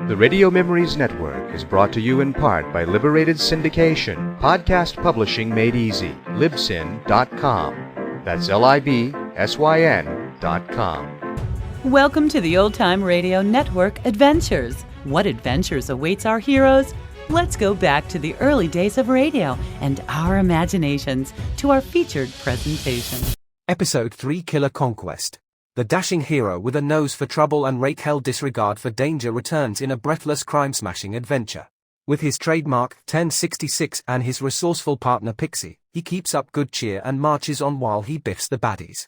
The Radio Memories Network is brought to you in part by Liberated Syndication, podcast publishing made easy, libsyn.com. That's libsyn.com. Welcome to the Old Time Radio Network Adventures. What adventures awaits our heroes? Let's go back to the early days of radio and our imaginations to our featured presentation. Episode 3 Killer Conquest. The dashing hero with a nose for trouble and rake-hell disregard for danger returns in a breathless crime-smashing adventure. With his trademark 1066 and his resourceful partner Pixie, he keeps up good cheer and marches on while he biffs the baddies.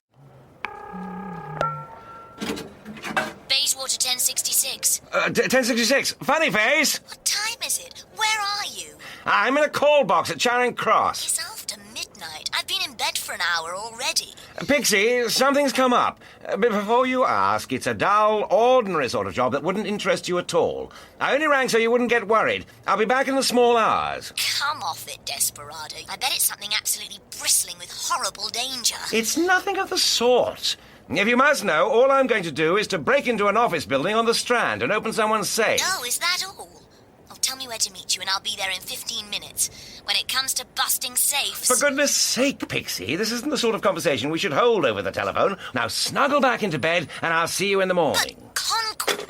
Bayswater 1066. 1066. Funny face. What time is it? Where are you? I'm in a call box at Charing Cross. It's after midnight. I've been in bed for an hour already. Pixie, something's come up. But before you ask, it's a dull, ordinary sort of job that wouldn't interest you at all. I only rang so you wouldn't get worried. I'll be back in the small hours. Come off it, Desperado. I bet it's something absolutely bristling with horrible danger. It's nothing of the sort. If you must know, all I'm going to do is to break into an office building on the Strand and open someone's safe. Oh, is that all? Oh, tell me where to meet you and I'll be there in 15 minutes. When it comes to busting safes... For goodness sake, Pixie, this isn't the sort of conversation we should hold over the telephone. Now snuggle back into bed and I'll see you in the morning. But Conquest...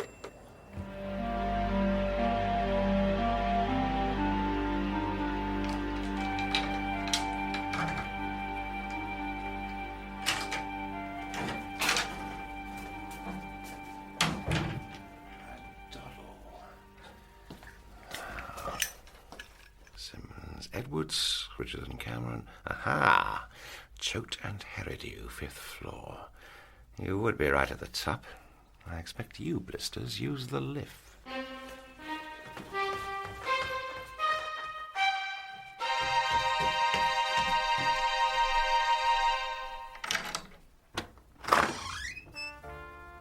Edwards, Richardson Cameron. Aha! Choate and Herridew, 5th floor. You would be right at the top. I expect you, Blisters, use the lift.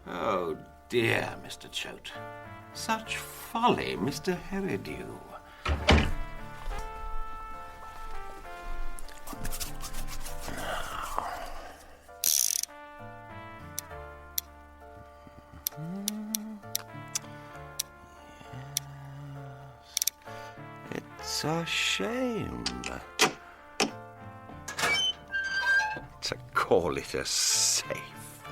Oh, dear, Mr. Choate. Such folly, Mr. Herridew. It's a shame to call it a safe.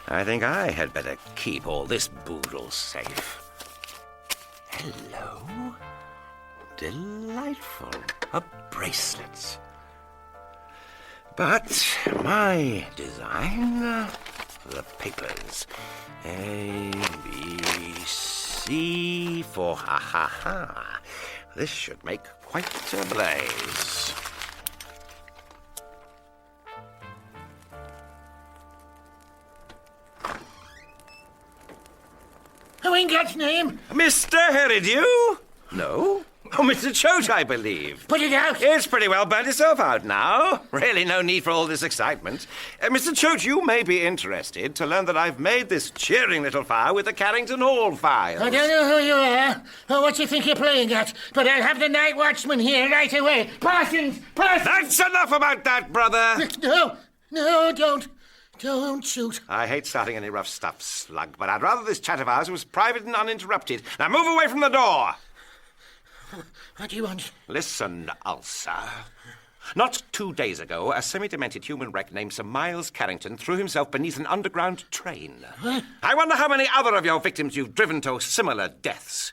I think I had better keep all this boodle safe. Hello? Delightful. A bracelet. But my design, the papers. A, B, C for ha-ha-ha. This should make quite a blaze. Who in God's name? Mr. Herridew? No? Oh, Mr. Choate, I believe. Put it out. It's pretty well burnt itself out now. Really no need for all this excitement. Mr. Choate, you may be interested to learn that I've made this cheering little fire with the Carrington Hall files. I don't know who you are or what you think you're playing at, but I'll have the night watchman here right away. Parsons! That's enough about that, brother. No, don't shoot. I hate starting any rough stuff, Slug, but I'd rather this chat of ours was private and uninterrupted. Now move away from the door. What do you want? Listen, Ulcer. Not 2 days ago, a semi-demented human wreck named Sir Miles Carrington threw himself beneath an underground train. What? I wonder how many other of your victims you've driven to similar deaths.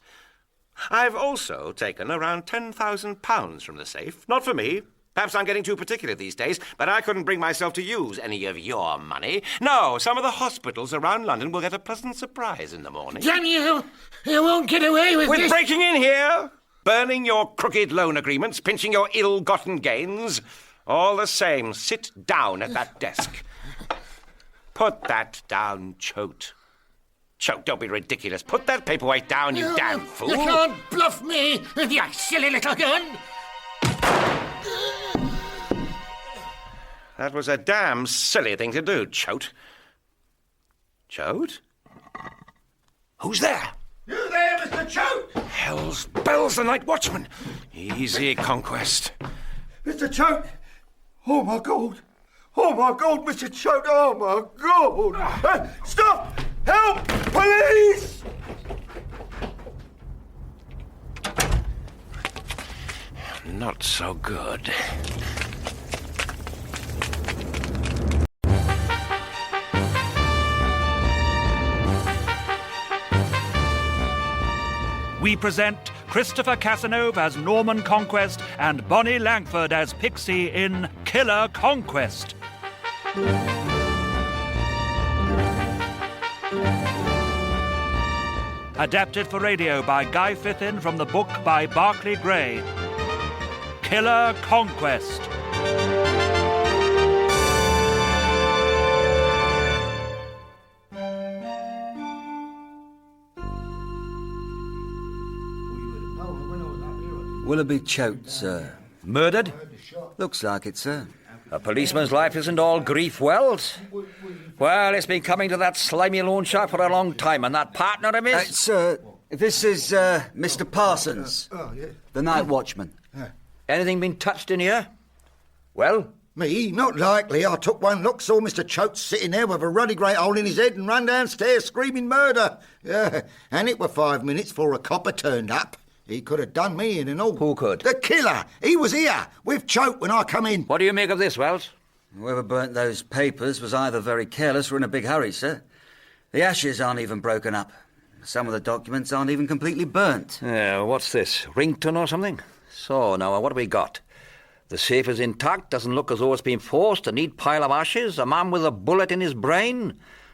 I've also taken around £10,000 from the safe. Not for me. Perhaps I'm getting too particular these days, but I couldn't bring myself to use any of your money. No, some of the hospitals around London will get a pleasant surprise in the morning. Damn you! You won't get away with this! Breaking in here! Burning your crooked loan agreements, pinching your ill-gotten gains. All the same, sit down at that desk. Put that down, Choate. Choate, don't be ridiculous. Put that paperweight down, you damn fool. You can't bluff me with your silly little gun. That was a damn silly thing to do, Choate. Choate? Who's there? You there, Mr. Choate? Hell's bells, the night watchman. Easy, Conquest. Mr. Choate! Oh, my God! Oh, my God, Mr. Choate! Oh, my God! Stop! Help! Police! not so good. We present Christopher Casanova as Norman Conquest and Bonnie Langford as Pixie in Killer Conquest. Adapted for radio by Guy Fithin from the book by Barclay Gray. Killer Conquest. Willoughby Choate, sir. Murdered? Looks like it, sir. A policeman's life isn't all grief, Wells. Well, it's been coming to that slimy loan shark for a long time, and that partner of his... Sir, this is Mr. Parsons, the night watchman. Anything been touched in here? Well? Me? Not likely. I took one look, saw Mr. Choate sitting there with a ruddy great hole in his head and run downstairs screaming murder. Yeah, and it were 5 minutes before a copper turned up. He could have done me in and all. Who could? The killer. He was here with Choate when I come in. What do you make of this, Wells? Whoever burnt those papers was either very careless or in a big hurry, sir. The ashes aren't even broken up. Some of the documents aren't even completely burnt. Yeah, what's this? Ringtone or something? So, now, what have we got? The safe is intact, doesn't look as though it's been forced, a neat pile of ashes, a man with a bullet in his brain,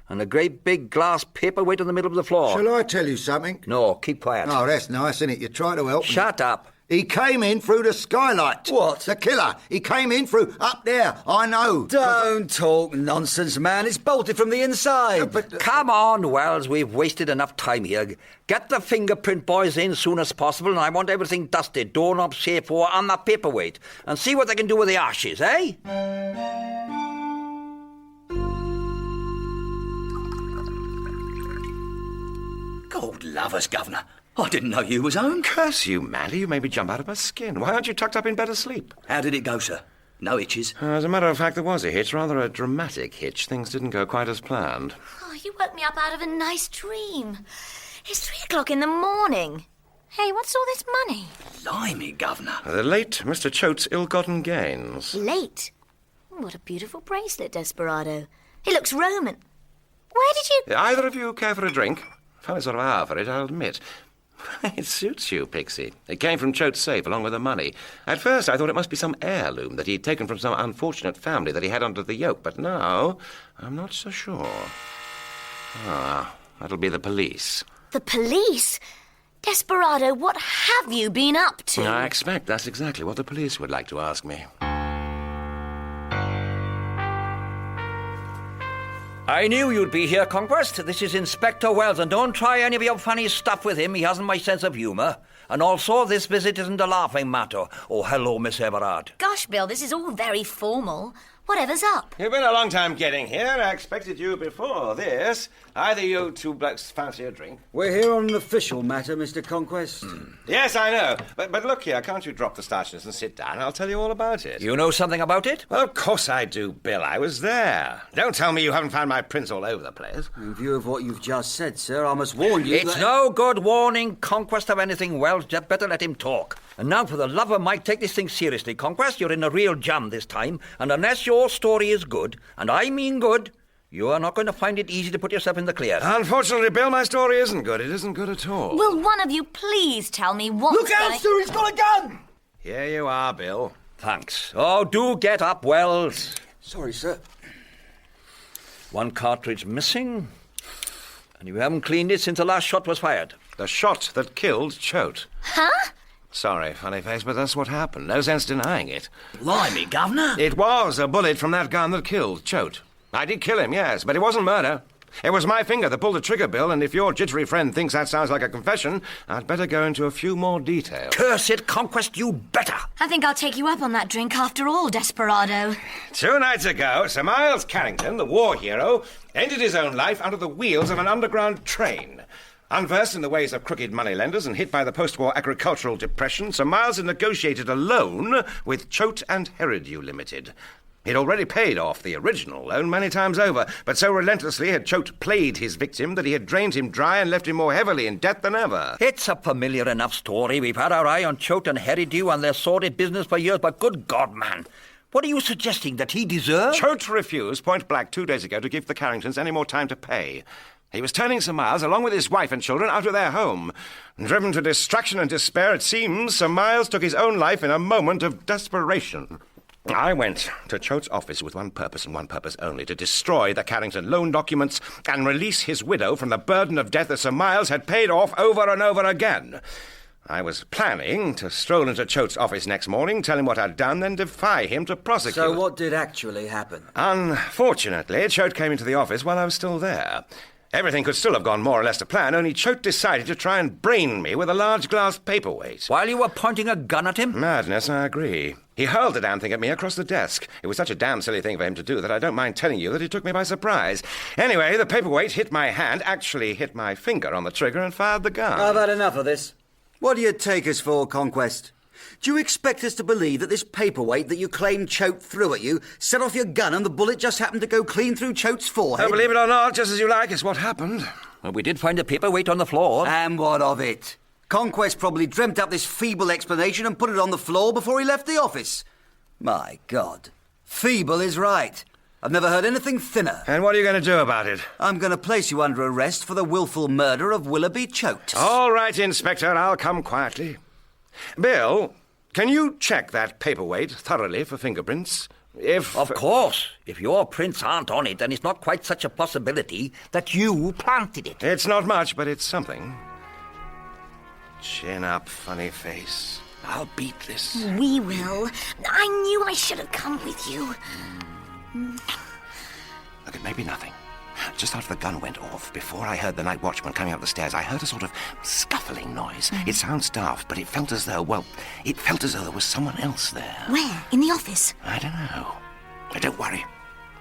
and a great big glass paperweight in the middle of the floor. Shall I tell you something? No, keep quiet. Oh, that's nice, isn't it? You try to help me. Shut up. He came in through the skylight. What? The killer. He came in through up there. I know. Don't talk nonsense, man. It's bolted from the inside. Come on, Wells. We've wasted enough time here. Get the fingerprint boys in soon as possible, and I want everything dusted, doorknob, safe door, and the paperweight. And see what they can do with the ashes, eh? God love us, Governor. I didn't know you was home. Curse you, Mandy. You made me jump out of my skin. Why aren't you tucked up in bed asleep? How did it go, sir? No itches? As a matter of fact, there was a hitch, rather a dramatic hitch. Things didn't go quite as planned. Oh, you woke me up out of a nice dream. It's 3 o'clock in the morning. Hey, what's all this money? Blimey, Governor. The late Mr. Choate's ill-gotten gains. Late? What a beautiful bracelet, Desperado. It looks Roman. Where did you... Either of you care for a drink? Funny sort of hour for it, I'll admit. It suits you, Pixie. It came from Choate's safe along with the money. At first I thought it must be some heirloom that he'd taken from some unfortunate family that he had under the yoke, but now I'm not so sure. Ah, that'll be the police. The police? Desperado, what have you been up to? I expect that's exactly what the police would like to ask me. I knew you'd be here, Conquest. This is Inspector Wells, and don't try any of your funny stuff with him. He hasn't my sense of humour. And also, this visit isn't a laughing matter. Oh, hello, Miss Everard. Gosh, Bill, this is all very formal. Whatever's up? You've been a long time getting here. I expected you before this. Either you two blokes fancy a drink. We're here on an official matter, Mr. Conquest. Yes, I know. But look here, can't you drop the starchiness and sit down? I'll tell you all about it. You know something about it? Well, of course I do, Bill. I was there. Don't tell me you haven't found my prints all over the place. In view of what you've just said, sir, I must warn you It's no good warning Conquest of anything, Wells. You'd better let him talk. And now, for the love of Mike, take this thing seriously, Conquest. You're in a real jam this time, and unless your story is good, and I mean good, you are not going to find it easy to put yourself in the clear. Unfortunately, Bill, my story isn't good. It isn't good at all. Will one of you please tell me what's Look out, sir, he's got a gun! Here you are, Bill. Thanks. Oh, do get up, Wells. Sorry, sir. One cartridge missing, and you haven't cleaned it since the last shot was fired. The shot that killed Choate. Huh? Sorry, funny face, but that's what happened. No sense denying it. Blimey, Governor. It was a bullet from that gun that killed Choate. I did kill him, yes, but it wasn't murder. It was my finger that pulled the trigger, Bill, and if your jittery friend thinks that sounds like a confession, I'd better go into a few more details. Curse it, Conquest, you better. I think I'll take you up on that drink after all, Desperado. 2 nights ago, Sir Miles Carrington, the war hero, ended his own life under the wheels of an underground train. Unversed in the ways of crooked moneylenders and hit by the post-war agricultural depression, Sir Miles had negotiated a loan with Choate and Heridew Limited. He'd already paid off the original loan many times over, but so relentlessly had Choate played his victim that he had drained him dry and left him more heavily in debt than ever. It's a familiar enough story. We've had our eye on Choate and Herridew and their sordid business for years, but good God, man, what are you suggesting, that he deserves? Choate refused point blank 2 days ago to give the Carringtons any more time to pay. He was turning Sir Miles, along with his wife and children, out of their home. Driven to distraction and despair, it seems, Sir Miles took his own life in a moment of desperation. I went to Choate's office with one purpose and one purpose only, to destroy the Carrington loan documents and release his widow from the burden of debt that Sir Miles had paid off over and over again. I was planning to stroll into Choate's office next morning, tell him what I'd done, then defy him to prosecute. So what did actually happen? Unfortunately, Choate came into the office while I was still there. Everything could still have gone more or less to plan, only Choate decided to try and brain me with a large glass paperweight. While you were pointing a gun at him? Madness, I agree. He hurled the damn thing at me across the desk. It was such a damn silly thing for him to do that I don't mind telling you that it took me by surprise. Anyway, the paperweight hit my hand, actually hit my finger on the trigger, and fired the gun. I've had enough of this. What do you take us for, Conquest? Do you expect us to believe that this paperweight that you claim Choate threw at you set off your gun and the bullet just happened to go clean through Choate's forehead? Oh, believe it or not, just as you like, it's what happened. Well, we did find a paperweight on the floor. And what of it? Conquest probably dreamt up this feeble explanation and put it on the floor before he left the office. My God. Feeble is right. I've never heard anything thinner. And what are you going to do about it? I'm going to place you under arrest for the willful murder of Willoughby Choate. All right, Inspector, I'll come quietly. Bill, can you check that paperweight thoroughly for fingerprints? Of course. If your prints aren't on it, then it's not quite such a possibility that you planted it. It's not much, but it's something. Chin up, funny face. I'll beat this. We will. I knew I should have come with you. Look, it may be nothing. Just after the gun went off, before I heard the night watchman coming up the stairs, I heard a sort of scuffling noise. It sounds daft, but it felt as though there was someone else there. Where? In the office? I don't know. But don't worry.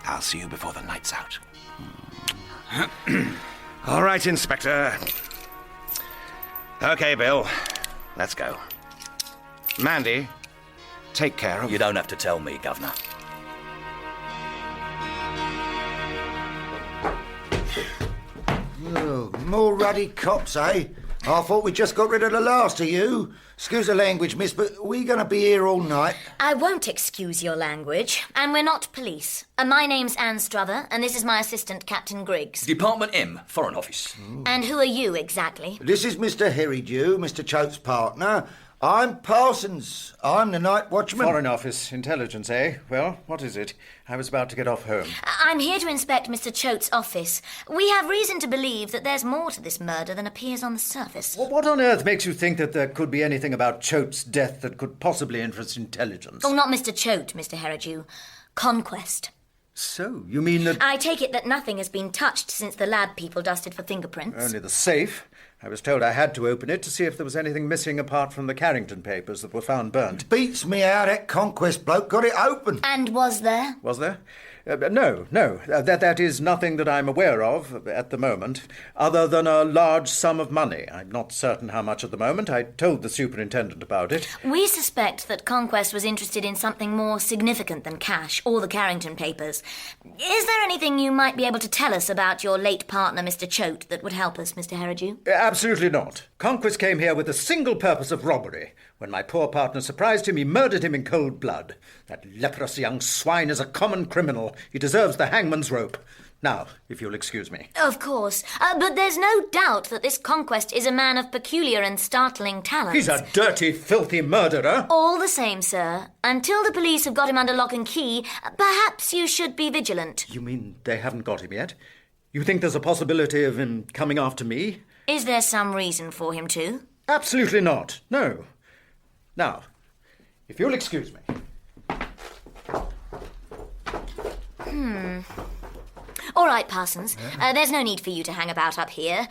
I'll see you before the night's out. All right, Inspector. Okay, Bill. Let's go. Mandy, take care of... You don't have to tell me, Governor. Oh, more ruddy cops, eh? I thought we just got rid of the last of you. Excuse the language, miss, but we going to be here all night? I won't excuse your language, and we're not police. My name's Anne Strother, and this is my assistant, Captain Griggs. Department M, Foreign Office. And who are you, exactly? This is Mr. Herridew, Mr. Choate's partner. I'm Parsons. I'm the night watchman. Foreign Office. Intelligence, eh? Well, what is it? I was about to get off home. I'm here to inspect Mr. Choate's office. We have reason to believe that there's more to this murder than appears on the surface. What on earth makes you think that there could be anything about Choate's death that could possibly interest intelligence? Oh, not Mr. Choate, Mr. Herridew. Conquest. So, you mean that... I take it that nothing has been touched since the lab people dusted for fingerprints. Only the safe. I was told I had to open it to see if there was anything missing apart from the Carrington papers that were found burnt. Beats me how that Conquest bloke got it open. And was there? Was there? No. That is nothing that I'm aware of at the moment, other than a large sum of money. I'm not certain how much at the moment. I told the superintendent about it. We suspect that Conquest was interested in something more significant than cash or the Carrington papers. Is there anything you might be able to tell us about your late partner, Mr. Choate, that would help us, Mr. Herridew? Absolutely not. Conquest came here with the single purpose of robbery. When my poor partner surprised him, he murdered him in cold blood. That leprous young swine is a common criminal. He deserves the hangman's rope. Now, if you'll excuse me. Of course. But there's no doubt that this Conquest is a man of peculiar and startling talents. He's a dirty, filthy murderer. All the same, sir. Until the police have got him under lock and key, perhaps you should be vigilant. You mean they haven't got him yet? You think there's a possibility of him coming after me? Is there some reason for him to? Absolutely not. No. Now, if you'll excuse me. All right, Parsons. There's no need for you to hang about up here.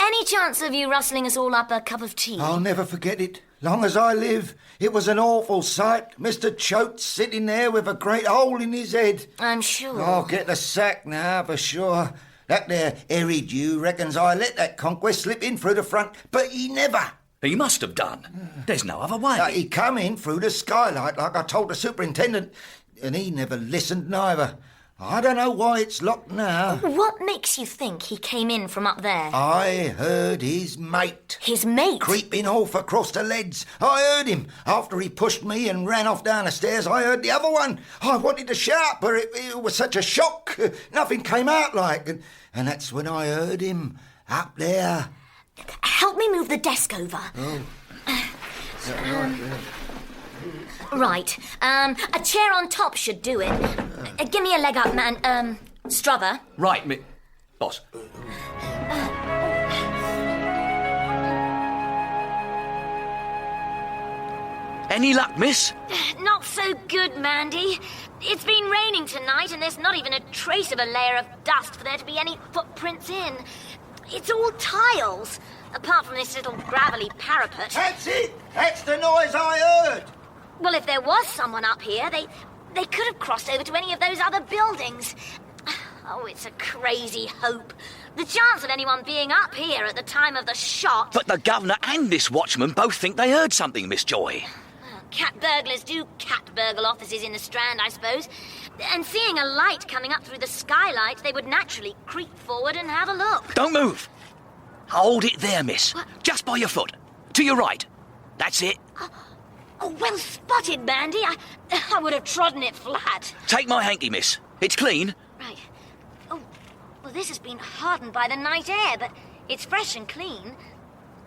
Any chance of you rustling us all up a cup of tea? I'll never forget it. Long as I live, it was an awful sight. Mr. Choate sitting there with a great hole in his head. I'm sure. I'll get the sack now, for sure. That there Herridew reckons I let that Conquest slip in through the front, but he never. He must have done. There's no other way. He come in through the skylight, like I told the superintendent. and he never listened neither. I don't know why it's locked now. What makes you think he came in from up there? I heard his mate. His mate? Creeping off across the leads. I heard him. After he pushed me and ran off down the stairs, I heard the other one. I wanted to shout, but it was such a shock. Nothing came out like. And that's when I heard him up there. Help me move the desk over. Oh. Right. A chair on top should do it. Give me a leg up, man. Strother. Right, boss. Any luck, miss? Not so good, Mandy. It's been raining tonight and there's not even a trace of a layer of dust for there to be any footprints in. It's all tiles, apart from this little gravelly parapet. That's it! That's the noise I heard! Well, if there was someone up here, they could have crossed over to any of those other buildings. Oh, it's a crazy hope. The chance of anyone being up here at the time of the shot... But the governor and this watchman both think they heard something, Miss Joy. Cat burglars do cat burgle offices in the Strand, I suppose. And seeing a light coming up through the skylight, they would naturally creep forward and have a look. Don't move. Hold it there, miss. What? Just by your foot. To your right. That's it. Oh, well spotted, Mandy. I would have trodden it flat. Take my hanky, miss. It's clean. Right. Oh, well, this has been hardened by the night air, but it's fresh and clean.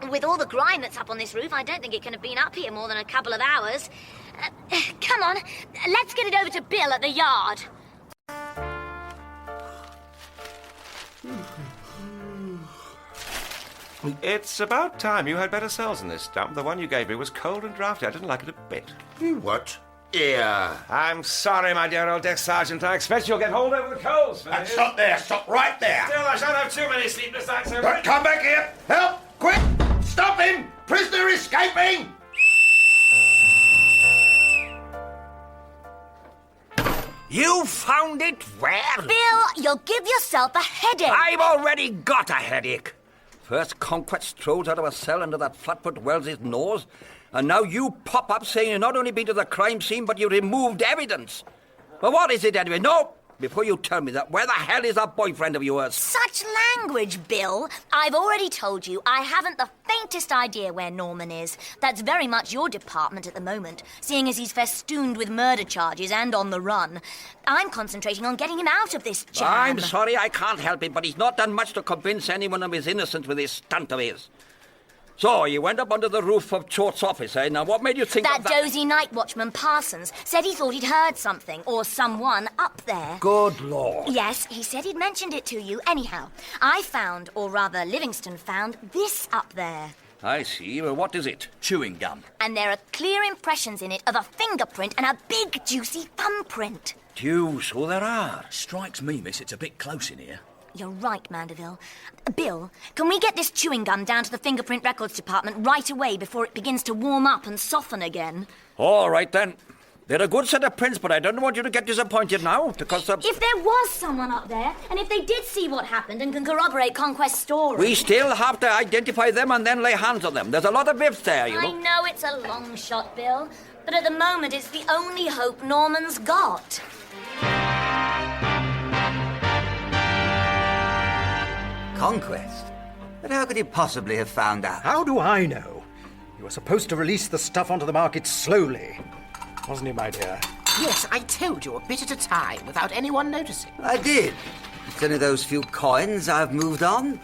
With all the grime that's up on this roof, I don't think it can have been up here more than a couple of hours. Come on, let's get it over to Bill at the yard. It's about time you had better cells in this dump. The one you gave me was cold and draughty. I didn't like it a bit. What? Yeah. I'm sorry, my dear old desk sergeant. I expect you'll get hold over the coals. Stop there. Stop right there. Still, I shan't have too many sleepless nights. But come back here. Help! Quick! Stop him! Prisoner escaping! You found it where? Bill, you'll give yourself a headache. I've already got a headache. First Conquest strolls out of a cell under that flatfoot Wells's nose, and now you pop up saying you've not only been to the crime scene, but you removed evidence. Well, what is it anyway? No, before you tell me that, where the hell is that boyfriend of yours? Such language, Bill. I've already told you I haven't the faintest idea where Norman is. That's very much your department at the moment, seeing as he's festooned with murder charges and on the run. I'm concentrating on getting him out of this jam. I'm sorry, I can't help it, but he's not done much to convince anyone of his innocence with this stunt of his. So, you went up under the roof of Choate's office, eh? Now, what made you think that dozy night watchman Parsons said he thought he'd heard something, or someone, up there. Good Lord. Yes, he said he'd mentioned it to you. Anyhow, I found, or rather Livingston found, this up there. I see. Well, what is it? Chewing gum. And there are clear impressions in it of a fingerprint and a big, juicy thumbprint. Deuce, so there are. Strikes me, miss, it's a bit close in here. You're right, Mandeville. Bill, can we get this chewing gum down to the fingerprint records department right away before it begins to warm up and soften again? All right, then. They're a good set of prints, but I don't want you to get disappointed now, because... If there was someone up there, and if they did see what happened and can corroborate Conquest's story... We still have to identify them and then lay hands on them. There's a lot of ifs there, you know. I know it's a long shot, Bill, but at the moment it's the only hope Norman's got. Conquest? But how could he possibly have found out? How do I know? You were supposed to release the stuff onto the market slowly. Wasn't he, my dear? Yes, I told you, a bit at a time, without anyone noticing. I did. It's only those few coins I've moved on.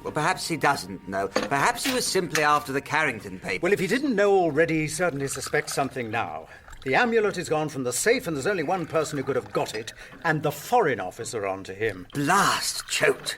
Well, perhaps he doesn't know. Perhaps he was simply after the Carrington papers. Well, if he didn't know already, he certainly suspects something now. The amulet is gone from the safe, and there's only one person who could have got it, and the Foreign Office are on to him. Blast, Choate.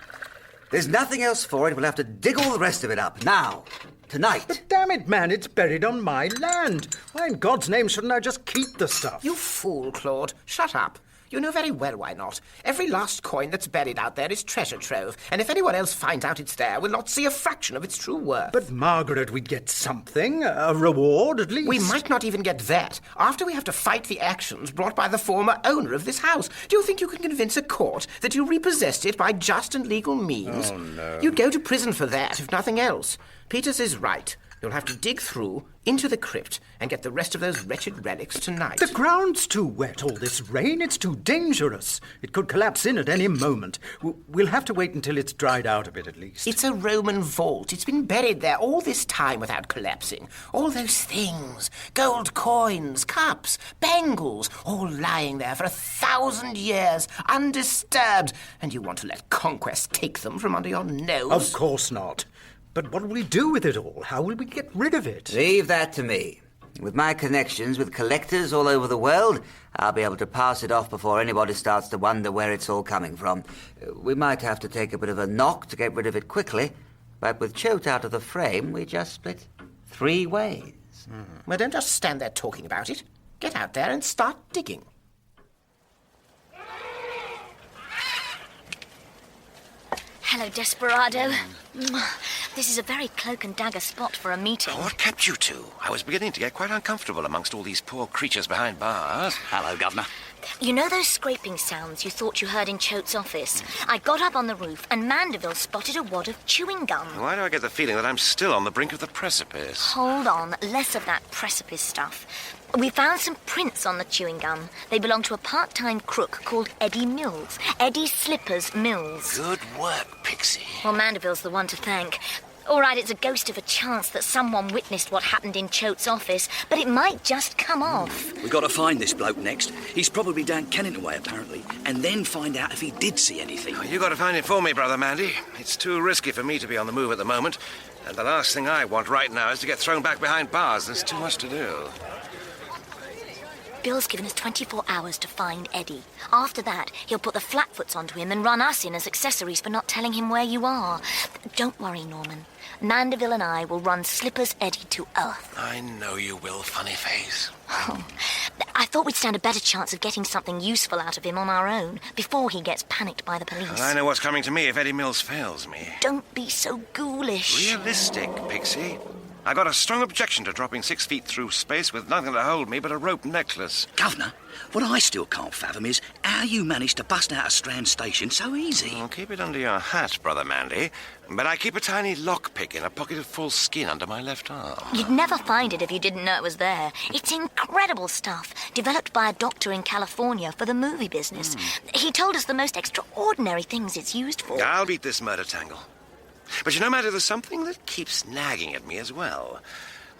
There's nothing else for it. We'll have to dig all the rest of it up now. Tonight. But damn it, man, it's buried on my land. Why in God's name shouldn't I just keep the stuff? You fool, Claude. Shut up. You know very well why not. Every last coin that's buried out there is treasure trove, and if anyone else finds out it's there, we'll not see a fraction of its true worth. But, Margaret, we'd get something. A reward, at least. We might not even get that, after we have to fight the actions brought by the former owner of this house. Do you think you can convince a court that you repossessed it by just and legal means? Oh, no. You'd go to prison for that, if nothing else. Peters is right. You'll have to dig through into the crypt and get the rest of those wretched relics tonight. The ground's too wet, all this rain. It's too dangerous. It could collapse in at any moment. We'll have to wait until it's dried out a bit at least. It's a Roman vault. It's been buried there all this time without collapsing. All those things, gold coins, cups, bangles, all lying there for 1,000 years, undisturbed. And you want to let Conquest take them from under your nose? Of course not. But what will we do with it all? How will we get rid of it? Leave that to me. With my connections with collectors all over the world, I'll be able to pass it off before anybody starts to wonder where it's all coming from. We might have to take a bit of a knock to get rid of it quickly, but with Choate out of the frame, we just split 3 ways. Well, don't just stand there talking about it. Get out there and start digging. Hello, Desperado. This is a very cloak and dagger spot for a meeting. What kept you two? I was beginning to get quite uncomfortable amongst all these poor creatures behind bars. Hello, Governor. You know those scraping sounds you thought you heard in Choate's office? I got up on the roof and Mandeville spotted a wad of chewing gum. Why do I get the feeling that I'm still on the brink of the precipice? Hold on, less of that precipice stuff. We found some prints on the chewing gum. They belong to a part-time crook called Eddie Mills. Eddie Slippers Mills. Good work, Pixie. Well, Mandeville's the one to thank. All right, it's a ghost of a chance that someone witnessed what happened in Choate's office, but it might just come off. We've got to find this bloke next. He's probably down Kennington way, apparently, and then find out if he did see anything. Oh, you got to find it for me, Brother Mandy. It's too risky for me to be on the move at the moment, and the last thing I want right now is to get thrown back behind bars. There's too much to do. Bill's given us 24 hours to find Eddie. After that, he'll put the flatfoots onto him and run us in as accessories for not telling him where you are. Don't worry, Norman. Mandeville and I will run Slippers Eddie to earth. I know you will, funny face. Oh, I thought we'd stand a better chance of getting something useful out of him on our own before he gets panicked by the police. Well, I know what's coming to me if Eddie Mills fails me. Don't be so ghoulish. Realistic, Pixie. I got a strong objection to dropping 6 feet through space with nothing to hold me but a rope necklace. Governor, what I still can't fathom is how you managed to bust out of Strand Station so easy. Well, keep it under your hat, Brother Mandy. But I keep a tiny lockpick in a pocket of false skin under my left arm. You'd never find it if you didn't know it was there. It's incredible stuff, developed by a doctor in California for the movie business. He told us the most extraordinary things it's used for. I'll beat this murder tangle. But you know, Mandy, there's something that keeps nagging at me as well.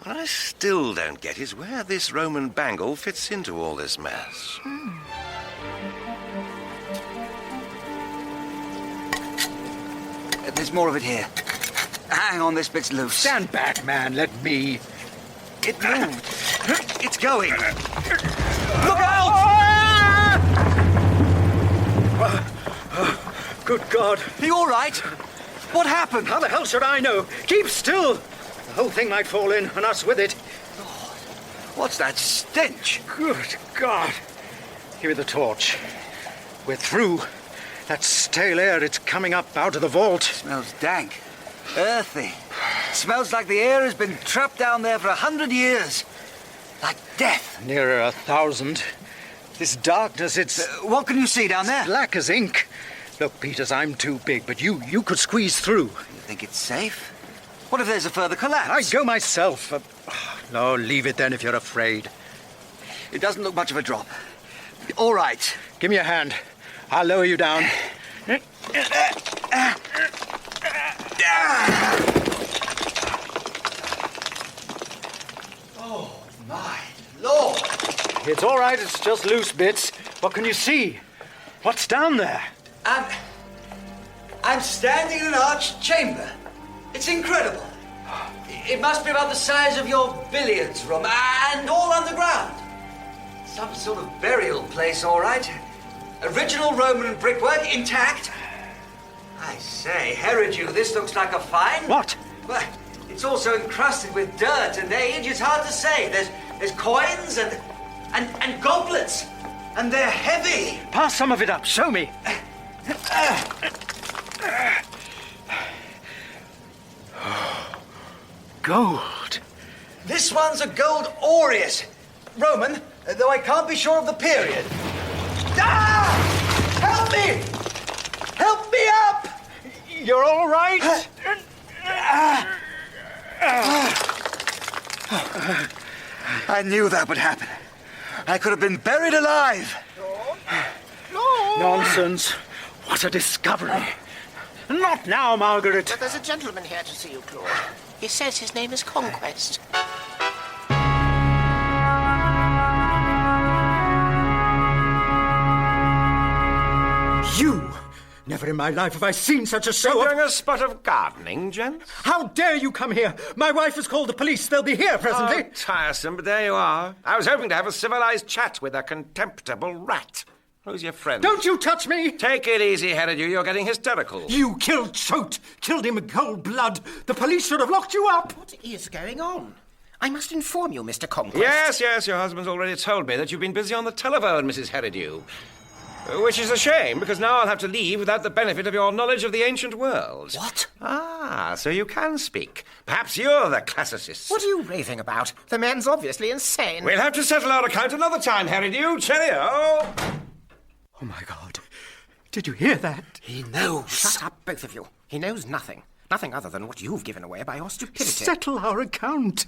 What I still don't get is where this Roman bangle fits into all this mess. There's more of it here. Hang on, this bit's loose. Stand back, man. Let me. It moved. It's going. Look out! Good God. Are you all right? What happened? How the hell should I know? Keep still. The whole thing might fall in, and us with it. What's that stench? Good God. Give me the torch. We're through. That stale air, it's coming up out of the vault. Smells dank. Earthy. Smells like the air has been trapped down there for 100 years. Like death. Nearer 1,000. This darkness, it's... what can you see down there? Black as ink. Look, Peters, I'm too big, but you could squeeze through. You think it's safe? What if there's a further collapse? I'd go myself. No, leave it then if you're afraid. It doesn't look much of a drop. All right. Give me a hand. I'll lower you down. Oh, my Lord. It's all right, it's just loose bits. What can you see? What's down there? I'm standing in an arched chamber. It's incredible. It must be about the size of your billiards room, and all underground. Some sort of burial place, all right. Original Roman brickwork intact. I say, Herod, this looks like a find. What? Well, it's also encrusted with dirt and age. It's hard to say. There's coins and goblets, and they're heavy. Pass some of it up. Show me. Gold. This one's a gold aureus. Roman, though I can't be sure of the period. Ah! Help me! Help me up! You're all right? I knew that would happen. I could have been buried alive. Lord! Nonsense. What a discovery. Not now, Margaret. But there's a gentleman here to see you, Claude. He says his name is Conquest. You! Never in my life have I seen such a show Doing a spot of gardening, gents? How dare you come here? My wife has called the police. They'll be here presently. Oh, tiresome, but there you are. I was hoping to have a civilized chat with a contemptible rat. Who's your friend? Don't you touch me! Take it easy, Herod. You're getting hysterical. You killed Choate. Killed him in cold blood. The police should have locked you up. What is going on? I must inform you, Mr. Conquest. Yes, your husband's already told me that you've been busy on the telephone, Mrs. Herod. Which is a shame, because now I'll have to leave without the benefit of your knowledge of the ancient world. What? Ah, so you can speak. Perhaps you're the classicist. What are you raving about? The man's obviously insane. We'll have to settle our account another time, Herod. Cheerio! Oh, my God. Did you hear that? He knows. Shut up, both of you. He knows nothing. Nothing other than what you've given away by your stupidity. Settle our account.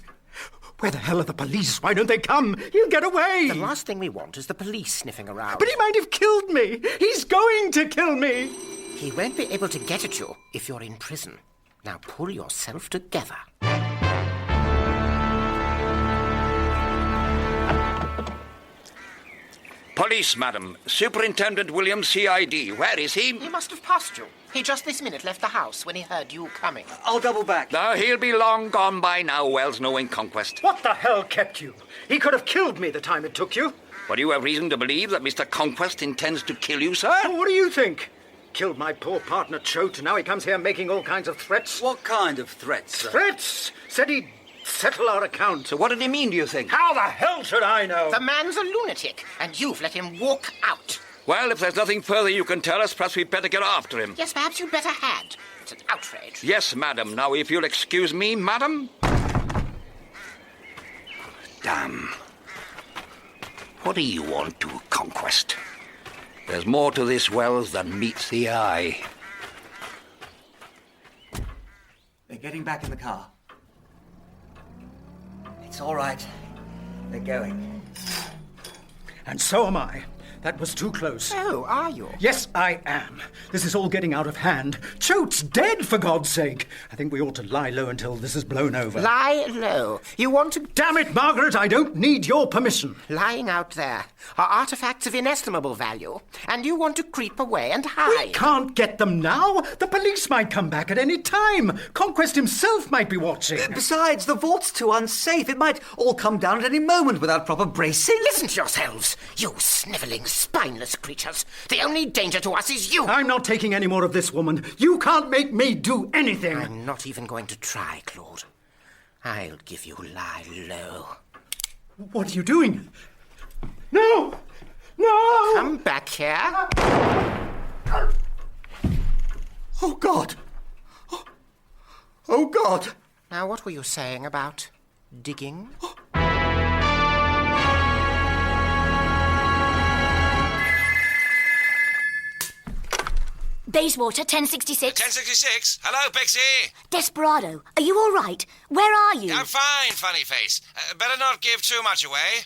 Where the hell are the police? Why don't they come? He'll get away. The last thing we want is the police sniffing around. But he might have killed me. He's going to kill me. He won't be able to get at you if you're in prison. Now pull yourself together. Police, madam. Superintendent Williams, CID. Where is he? He must have passed you. He just this minute left the house when he heard you coming. I'll double back. No, he'll be long gone by now, Wells, knowing Conquest. What the hell kept you? He could have killed me the time it took you. But you have reason to believe that Mr. Conquest intends to kill you, sir? Oh, what do you think? Killed my poor partner, Choate. Now he comes here making all kinds of threats. What kind of threats, sir? Threats? Said he'd settle our account. So what did he mean, do you think? How the hell should I know? The man's a lunatic, and you've let him walk out. Well, if there's nothing further you can tell us, perhaps we'd better get after him. Yes, perhaps you'd better had. It's an outrage. Yes, madam. Now, if you'll excuse me, madam. Damn. What do you want to Conquest? There's more to this, Wells, than meets the eye. They're getting back in the car. It's all right. They're going. And so am I. That was too close. Oh, are you? Yes, I am. This is all getting out of hand. Choate's dead, for God's sake. I think we ought to lie low until this is blown over. Lie low. You want to... Damn it, Margaret, I don't need your permission. Lying out there are artifacts of inestimable value, and you want to creep away and hide. We can't get them now. The police might come back at any time. Conquest himself might be watching. Besides, the vault's too unsafe. It might all come down at any moment without proper bracing. Listen to yourselves, you snivelling, spineless creatures. The only danger to us is you. I'm not taking any more of this woman. You can't make me do anything. I'm not even going to try, Claude. I'll give you lie low. What are you doing? No! No! Come back here. Oh, God! Oh, God! Now, what were you saying about digging? Bayswater, 1066. 1066. Hello, Pixie. Desperado, are you all right? Where are you? I'm fine, funny face. Better not give too much away.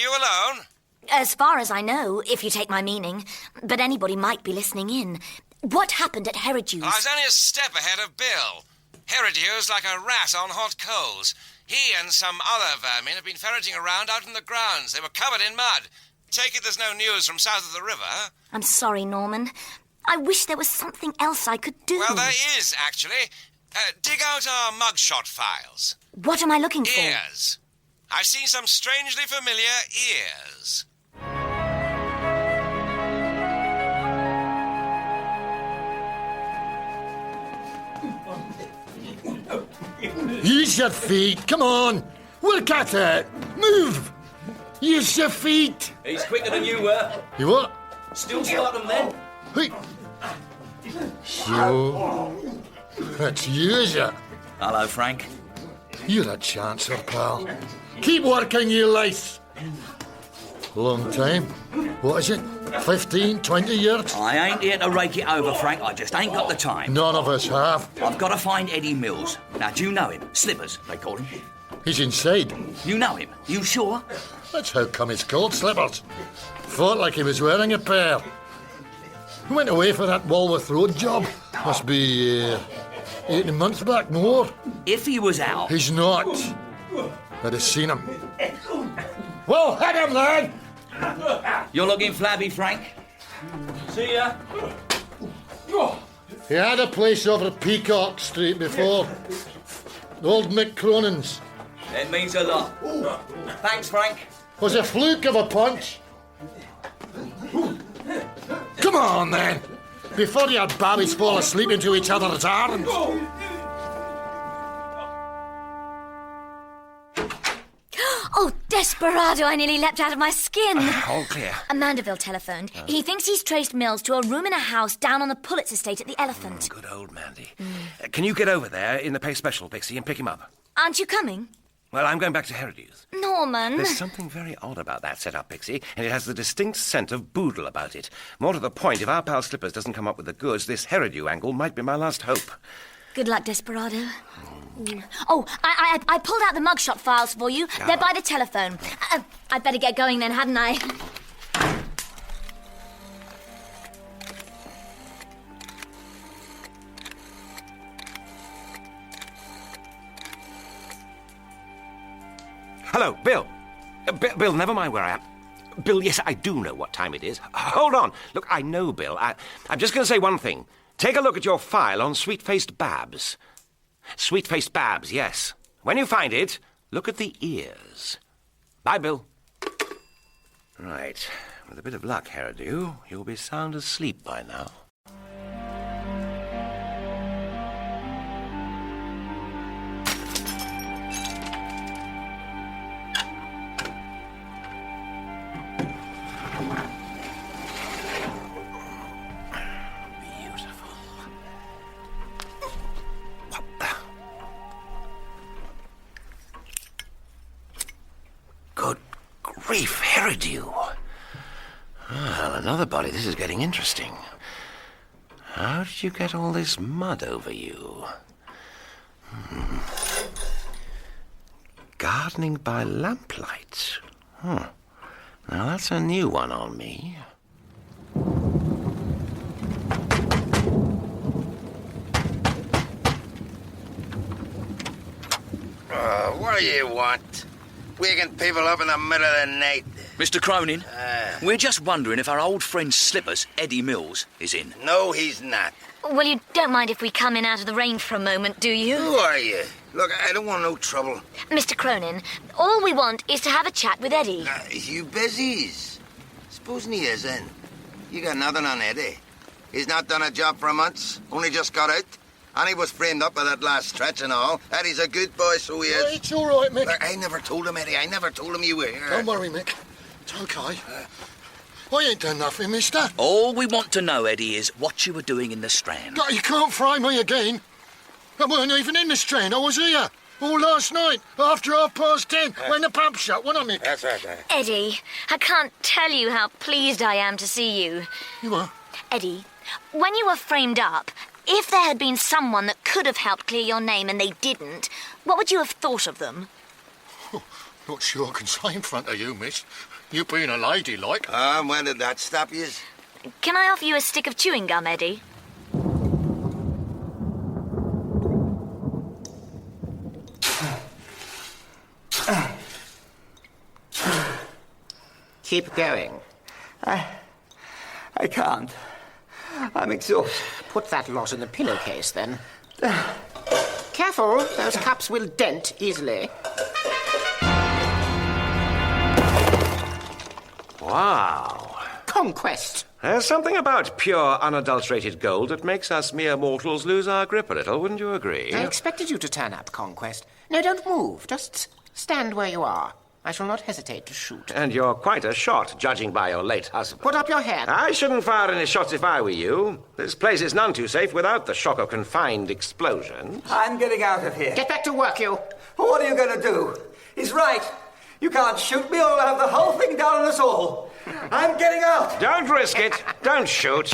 You alone? As far as I know, if you take my meaning. But anybody might be listening in. What happened at Herodew's? I was only a step ahead of Bill. Herodew's like a rat on hot coals. He and some other vermin have been ferreting around out in the grounds. They were covered in mud. Take it there's no news from south of the river? I'm sorry, Norman. I wish there was something else I could do. Well, there is, actually. Dig out our mugshot files. What am I looking for? Ears. I've seen some strangely familiar ears. Use your feet, come on. Work at it. Move. Use your feet. He's quicker than you were. You what? Still start them then. Hey. So, that's you, is it? Hello, Frank. You're a chancer, pal. Keep working, you lice. Long time. What is it? 15, 20 years? I ain't here to rake it over, Frank. I just ain't got the time. None of us have. I've got to find Eddie Mills. Now, do you know him? Slippers, they call him. He's inside. You know him? You sure? That's how come it's called slippers. Thought like he was wearing a pair. He went away for that Walworth Road job. Must be 18 months back, more. If he was out... He's not. I'd have seen him. Well, hit him then! You're looking flabby, Frank. See ya. He had a place over Peacock Street before. Old Mick Cronin's. It means a lot. Thanks, Frank. Was a fluke of a punch. Come on, then. Before your babbies fall asleep into each other's arms. Oh, desperado, I nearly leapt out of my skin. All clear. A Mandeville telephoned. He thinks he's traced Mills to a room in a house down on the Pullets estate at the Elephant. Good old Mandy. Can you get over there in the pay special, Pixie, and pick him up? Aren't you coming? Well, I'm going back to Herodew's. Norman. There's something very odd about that setup, Pixie, and it has the distinct scent of boodle about it. More to the point, if our pal Slippers doesn't come up with the goods, this Herodew angle might be my last hope. Good luck, desperado. Oh, I pulled out the mugshot files for you. They're by the telephone. I'd better get going then, hadn't I? Hello, Bill. Bill, never mind where I am. Bill, yes, I do know what time it is. Hold on. Look, I know, Bill. I'm just going to say one thing. Take a look at your file on Sweet-Faced Babs. Sweet-Faced Babs, yes. When you find it, look at the ears. Bye, Bill. Right. With a bit of luck, Herodew, you'll be sound asleep by now. Grief, Herodew. Well, another body. This is getting interesting. How did you get all this mud over you? Gardening by lamplight. Now that's a new one on me. What do you want? Waking people up in the middle of the night. Mr. Cronin, we're just wondering if our old friend Slippers, Eddie Mills, is in. No, he's not. Well, you don't mind if we come in out of the rain for a moment, do you? Who are you? Look, I don't want no trouble. Mr. Cronin, all we want is to have a chat with Eddie. You busies. Supposing he is in. You got nothing on Eddie. He's not done a job for months, only just got out. And he was framed up by that last stretch and all. Eddie's a good boy, so he is. Well, it's all right, Mick. Look, I never told him, Eddie. I never told him you were here. Don't worry, Mick. It's okay. I ain't done nothing, mister. All we want to know, Eddie, is what you were doing in the Strand. God, you can't fry me again. I weren't even in the Strand. I was here. All last night, after 10:30, when the pub shut, wasn't I, Mick? That's right. Eddie, I can't tell you how pleased I am to see you. You are? Eddie, when you were framed up, if there had been someone that could have helped clear your name and they didn't, what would you have thought of them? Oh, not sure I can say in front of you, miss. You being a lady, like. When did that stop you? Can I offer you a stick of chewing gum, Eddie? Keep going. I can't. I'm exhausted. Put that lot in the pillowcase, then. Careful, those cups will dent easily. Wow. Conquest. There's something about pure, unadulterated gold that makes us mere mortals lose our grip a little, wouldn't you agree? I expected you to turn up, Conquest. No, don't move. Just stand where you are. I shall not hesitate to shoot. And you're quite a shot, judging by your late husband. Put up your hand. I shouldn't fire any shots if I were you. This place is none too safe without the shock of confined explosions. I'm getting out of here. Get back to work, you. What are you going to do? He's right. You can't shoot me or I'll have the whole thing down on us all. I'm getting out. Don't risk it. Don't shoot.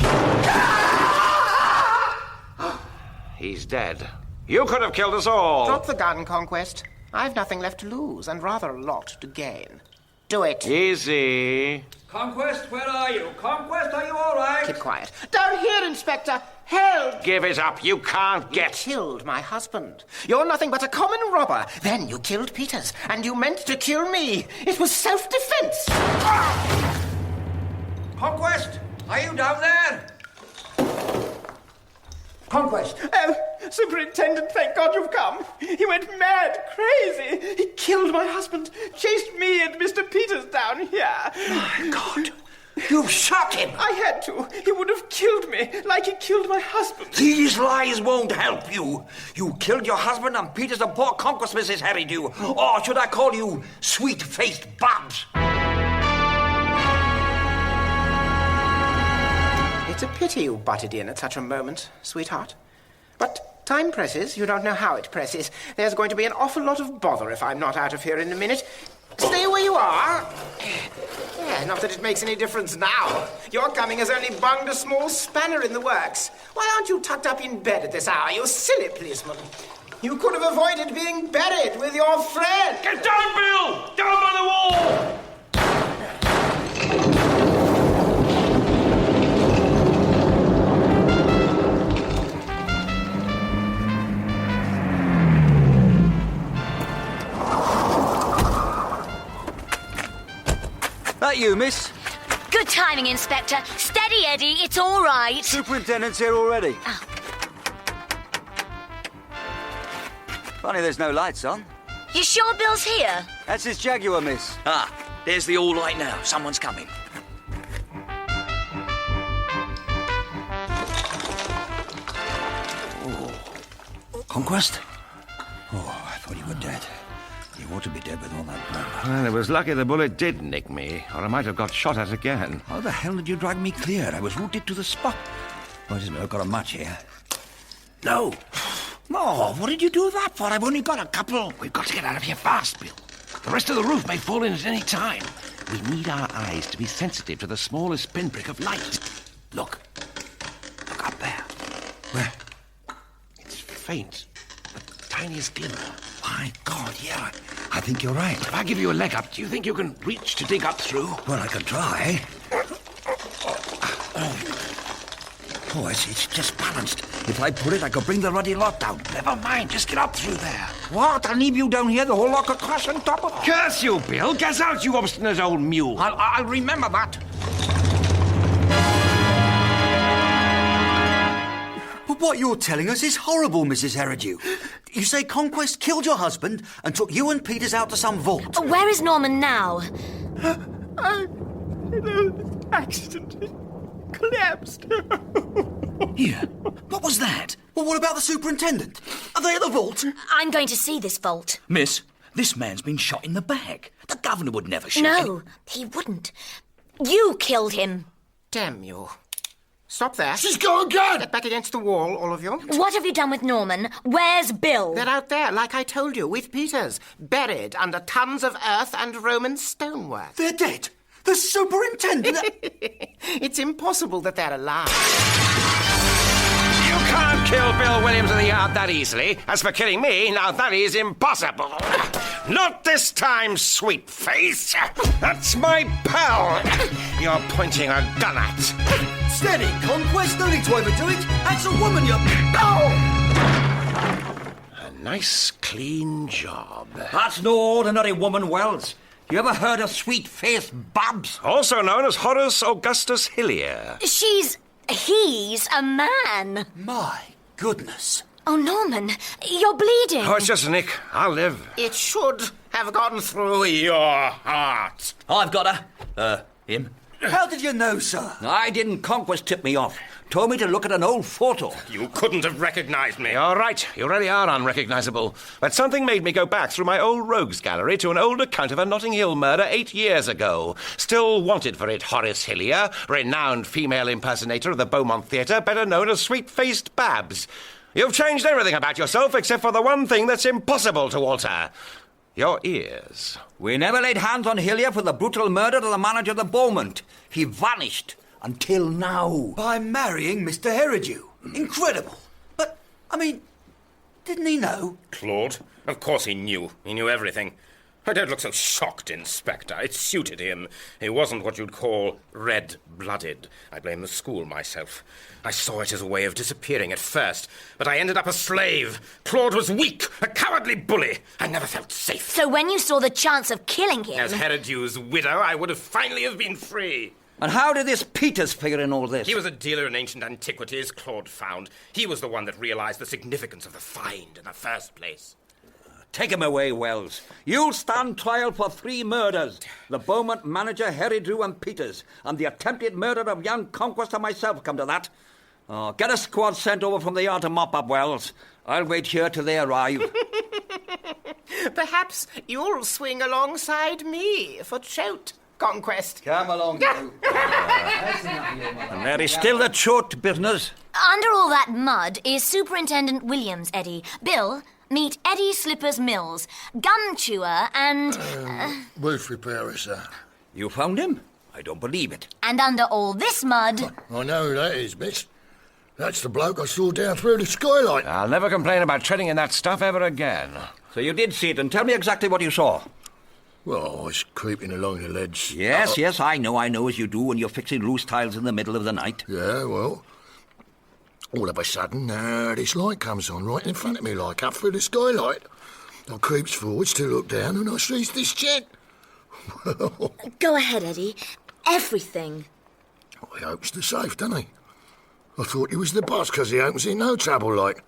He's dead. You could have killed us all. Drop the gun, Conquest. I've nothing left to lose and rather a lot to gain. Do it. Easy. Conquest, where are you? Conquest, are you all right? Keep quiet. Down here, Inspector. Help! Give it up. You can't get... You killed my husband. You're nothing but a common robber. Then you killed Peters, and you meant to kill me. It was self-defense. Conquest, are you down there? Conquest. Oh, Superintendent, thank God you've come. He went mad, crazy. He killed my husband, chased me and Mr. Peters down here. My God. You shot him! I had to. He would have killed me, like he killed my husband. These lies won't help you. You killed your husband and Peters and poor Conquest, Mrs. Herridew. Or should I call you sweet-faced Babs? It's a pity you butted in at such a moment, sweetheart. But time presses. You don't know how it presses. There's going to be an awful lot of bother if I'm not out of here in a minute. Stay where you are. Yeah, not that it makes any difference now. Your coming has only bunged a small spanner in the works. Why aren't you tucked up in bed at this hour, you silly policeman? You could have avoided being buried with your friend. Get down, Bill! Down by the wall! That you, miss? Good timing, Inspector. Steady, Eddie. It's all right. Superintendent's here already. Oh. Funny there's no lights on. You sure Bill's here? That's his Jaguar, miss. Ah, there's the all light now. Someone's coming. Oh. Conquest? Oh, I thought you were dead. You ought to be dead with all that blood. Well, it was lucky the bullet did nick me, or I might have got shot at again. How the hell did you drag me clear? I was rooted to the spot. Oh, just a minute, I've got a match here. No! No, what did you do that for? I've only got a couple. We've got to get out of here fast, Bill. The rest of the roof may fall in at any time. We need our eyes to be sensitive to the smallest pinprick of light. Look. Look up there. Where? It's faint. The tiniest glimmer. My God, yeah. I think you're right. If I give you a leg up, do you think you can reach to dig up through? Well, I can try. Oh, it's just balanced. If I pull it, I could bring the ruddy lot down. Never mind, just get up through there. What? I'll leave you down here, the whole lot could crash on top of it. Curse you, Bill! Get out, you obstinate old mule! I'll remember that. But what you're telling us is horrible, Mrs. Herridew. You say Conquest killed your husband and took you and Peters out to some vault. Where is Norman now? Accident. Collapsed. Here. What was that? Well, what about the superintendent? Are they at the vault? I'm going to see this vault. Miss, this man's been shot in the back. The governor would never shoot him. No, he wouldn't. You killed him. Damn you. Stop there. She's gone again! Get back against the wall, all of you. What have you done with Norman? Where's Bill? They're out there, like I told you, with Peters. Buried under tons of earth and Roman stonework. They're dead. The superintendent... It's impossible that they're alive. You can't kill Bill Williams of the Yard that easily. As for killing me, now that is impossible. Not this time, sweet face. That's my pal. You're pointing a gun at. Steady, Conquest. No need to overdo it. That's a woman, you... A nice, clean job. That's no ordinary woman, Wells. You ever heard of sweet-faced Babs? Also known as Horace Augustus Hillier. He's a man. My goodness. Oh, Norman, you're bleeding. Oh, it's just a nick. I'll live. It should have gone through your heart. I've got her. Him. How did you know, sir? I didn't. Conquest tipped me off. Told me to look at an old photo. You couldn't have recognised me. All right, you really are unrecognisable. But something made me go back through my old rogues gallery to an old account of a Notting Hill murder 8 years ago. Still wanted for it, Horace Hillier, renowned female impersonator of the Beaumont Theatre, better known as Sweet-Faced Babs. You've changed everything about yourself except for the one thing that's impossible to alter. Your ears. We never laid hands on Hillier for the brutal murder of the manager of the Beaumont. He vanished. Until now. By marrying Mr. Herridew. Incredible. But, I mean, Didn't he know? Claude? Of course he knew. He knew everything. I don't look so shocked, Inspector. It suited him. He wasn't what you'd call red-blooded. I blame the school myself. I saw it as a way of disappearing at first, but I ended up a slave. Claude was weak, a cowardly bully. I never felt safe. So when you saw the chance of killing him... As Herodew's widow, I would have finally have been free. And how did this Peters figure in all this? He was a dealer in ancient antiquities, Claude found. He was the one that realized the significance of the find in the first place. Take him away, Wells. You'll stand trial for 3 murders. The Beaumont manager, Herodue and Peters, and the attempted murder of young Conquest and myself, come to that. Get a squad sent over from the yard to mop up, Wells. I'll wait here till they arrive. Perhaps you'll swing alongside me for Choate, Conquest. Come along, you. And there is still the Choate business. Under all that mud is Superintendent Williams, Eddie. Bill, meet Eddie Slippers Mills, gun chewer and... Roof repairer, sir. You found him? I don't believe it. And under all this mud... I know who that is, miss. That's the bloke I saw down through the skylight. I'll never complain about treading in that stuff ever again. So you did see it, and tell me exactly what you saw. Well, I was creeping along the ledge. Yes, I know as you do when you're fixing loose tiles in the middle of the night. Yeah, well... All of a sudden, this light comes on right in front of me, like up through the skylight. I creeps forwards to look down and I sees this gent. Go ahead, Eddie. Everything. He opens the safe, doesn't he? I thought he was the boss because he opens in no trouble, like.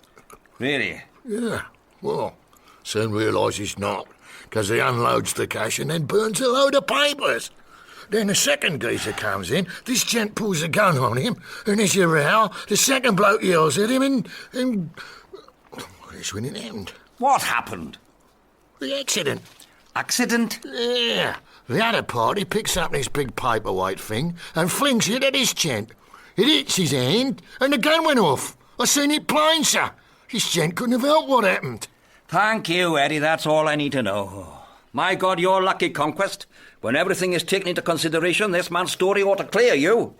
Really? Yeah, well, soon realise he's not, because he unloads the cash and then burns a load of papers. Then the second geezer comes in, this gent pulls a gun on him, and there's a row, the second bloke yells at him, and that's when it happened. What happened? The accident. Accident? Yeah. The other party picks up this big paperweight thing and flings it at this gent. It hits his hand, and the gun went off. I seen it plain, sir. This gent couldn't have helped what happened. Thank you, Eddie. That's all I need to know. My God, you're lucky, Conquest. When everything is taken into consideration, this man's story ought to clear you.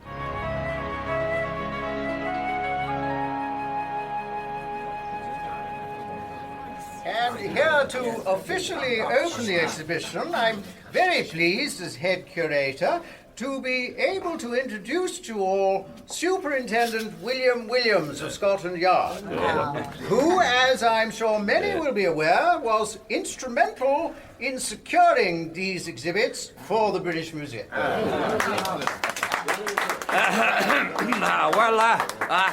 And here to officially open the exhibition, I'm very pleased as head curator to be able to introduce to you all Superintendent William Williams of Scotland Yard, who, as I'm sure many will be aware, was instrumental in securing these exhibits for the British Museum.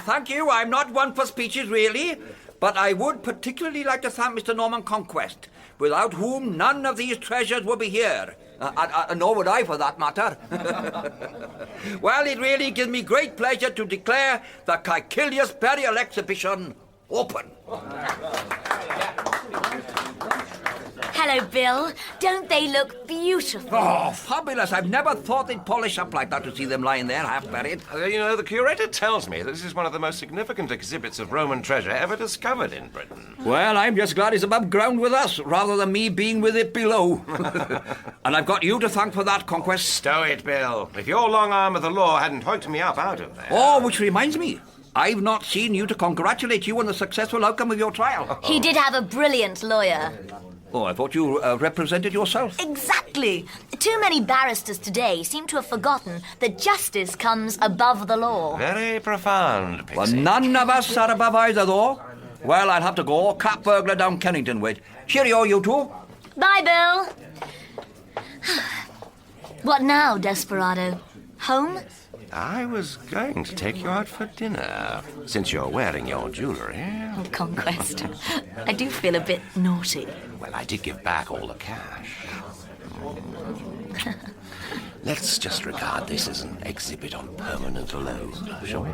Thank you. I'm not one for speeches, really, but I would particularly like to thank Mr. Norman Conquest, without whom none of these treasures would be here. Nor would I, for that matter. Well, it really gives me great pleasure to declare the Caecilius Burial Exhibition open. Hello, Bill. Don't they look beautiful? Oh, fabulous. I've never thought they'd polish up like that to see them lying there half buried. You know, the curator tells me this is one of the most significant exhibits of Roman treasure ever discovered in Britain. Well, I'm just glad it's above ground with us, rather than me being with it below. And I've got you to thank for that, Conquest. Stow it, Bill. If your long arm of the law hadn't hoiked me up out of there... Oh, which reminds me, I've not seen you to congratulate you on the successful outcome of your trial. He did have a brilliant lawyer. Oh, I thought you represented yourself. Exactly. Too many barristers today seem to have forgotten that justice comes above the law. Very profound, Pixie. Well, none of us are above either, though. Well, I'll have to go. Cat burglar down Kennington way. Cheerio, you two. Bye, Bill. What now, Desperado? Home? I was going to take you out for dinner, since you're wearing your jewellery. Oh, Conquest. I do feel a bit naughty. Well, I did give back all the cash. Let's just regard this as an exhibit on permanent loan, shall we?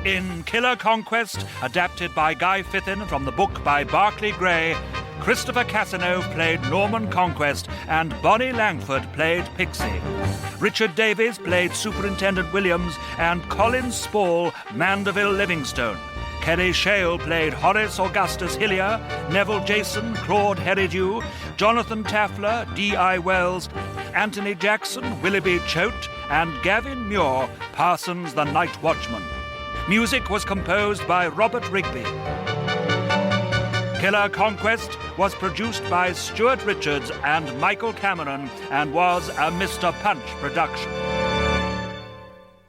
In Killer Conquest, adapted by Guy Fithin from the book by Barclay Gray, Christopher Casanova played Norman Conquest and Bonnie Langford played Pixie. Richard Davies played Superintendent Williams and Colin Spall Mandeville Livingstone. Kerry Shale played Horace Augustus Hillier, Neville Jason, Claude Herodue, Jonathan Taffler, D.I. Wells, Anthony Jackson, Willoughby Choate, and Gavin Muir, Parsons the Night Watchman. Music was composed by Robert Rigby. Killer Conquest was produced by Stuart Richards and Michael Cameron and was a Mr. Punch production.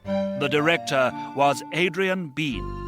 The director was Adrian Bean.